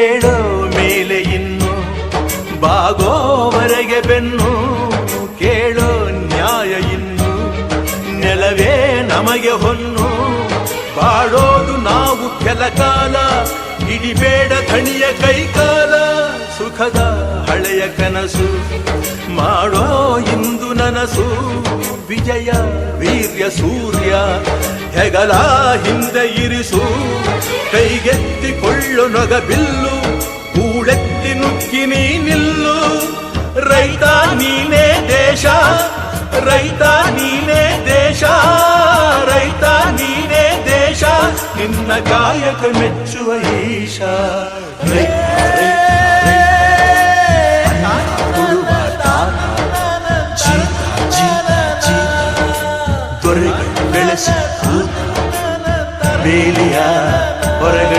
ಏಳೋ ಮೇಲೆ ಇನ್ನು ಬಾಗೋವರೆಗೆ ಬೆನ್ನು ಕೇಳೋ ನ್ಯಾಯ ಇನ್ನು ನೆಲವೇ ನಮಗೆ ಹೊನ್ನು ಬಾಳೋದು ನಾವು ಕೆಲ ಕಾಲ ಹಿಡಿಬೇಡ ಧಣಿಯ ಕೈಕಾಲ ಸುಖದ ಹಳೆಯ ಕನಸು ಮಾಡೋ ಇಂದು ನನಸು ವಿಜಯ ವೀರ್ಯ ಸೂರ್ಯ ಹೆಗಲ ಹಿಂದೆ ಇರಿಸು ಕೈಗೆತ್ತಿಕೊಳ್ಳು ನೊಗ ಬಿಲ್ಲು ಕೂಳೆತ್ತಿ ನುಗ್ಗಿ ನೀ ನಿಲ್ಲು ರೈತ ನೀನೇ ದೇಶ ರೈತ ನೀನೇ ದೇಶ ರೈತ ನೀನೇ ದೇಶ ನಿನ್ನ ಕಾಯಕ ಮೆಚ್ಚುವ ಈಶ ದೊರೆಗೆ ಬೆಳೆಸಿ ಬೇಲಿಯ ಹೊರಗೆ